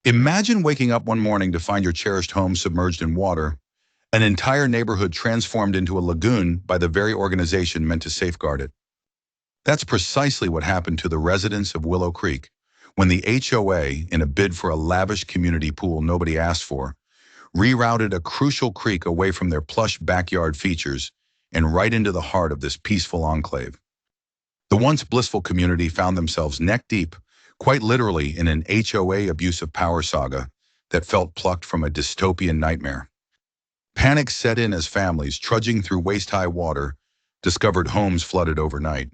Imagine waking up one morning to find your cherished home submerged in water, an entire neighborhood transformed into a lagoon by the very organization meant to safeguard it. That's precisely what happened to the residents of Willow Creek when the HOA, in a bid for a lavish community pool nobody asked for, rerouted a crucial creek away from their plush backyard features and right into the heart of this peaceful enclave. The once blissful community found themselves neck-deep, quite literally in an HOA abuse of power saga that felt plucked from a dystopian nightmare. Panic set in as families trudging through waist-high water discovered homes flooded overnight.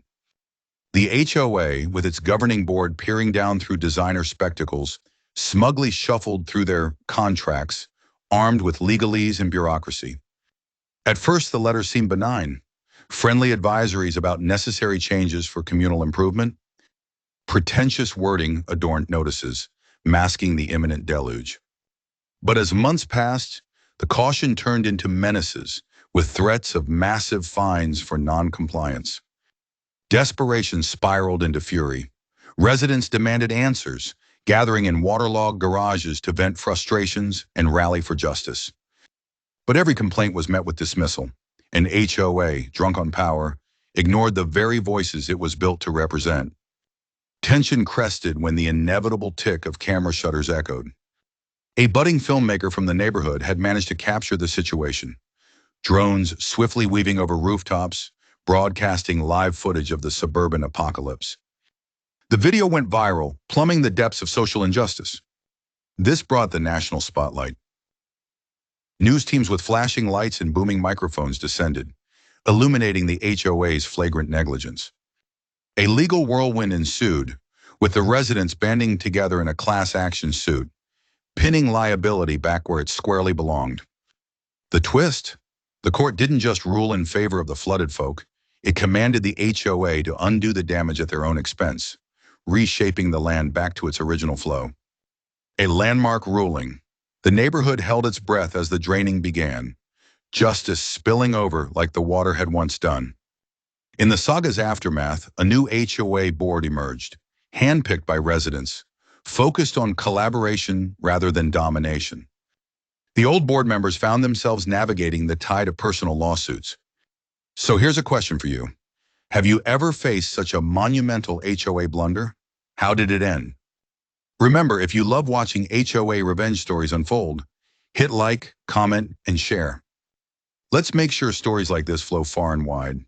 The HOA, with its governing board peering down through designer spectacles, smugly shuffled through their contracts, armed with legalese and bureaucracy. At first, the letters seemed benign, friendly advisories about necessary changes for communal improvement. Pretentious wording adorned notices, masking the imminent deluge. But as months passed, the caution turned into menaces, with threats of massive fines for non-compliance. Desperation spiraled into fury. Residents demanded answers, gathering in waterlogged garages to vent frustrations and rally for justice. But every complaint was met with dismissal. An HOA, drunk on power, ignored the very voices it was built to represent. Tension crested when the inevitable tick of camera shutters echoed. A budding filmmaker from the neighborhood had managed to capture the situation. Drones swiftly weaving over rooftops, broadcasting live footage of the suburban apocalypse. The video went viral, plumbing the depths of social injustice. This brought the national spotlight. News teams with flashing lights and booming microphones descended, illuminating the HOA's flagrant negligence. A legal whirlwind ensued, with the residents banding together in a class action suit, pinning liability back where it squarely belonged. The twist? The court didn't just rule in favor of the flooded folk, it commanded the HOA to undo the damage at their own expense, reshaping the land back to its original flow. A landmark ruling. The neighborhood held its breath as the draining began, justice spilling over like the water had once done. In the saga's aftermath, a new HOA board emerged, handpicked by residents, focused on collaboration rather than domination. The old board members found themselves navigating the tide of personal lawsuits. So here's a question for you. Have you ever faced such a monumental HOA blunder? How did it end? Remember, if you love watching HOA revenge stories unfold, hit like, comment, and share. Let's make sure stories like this flow far and wide.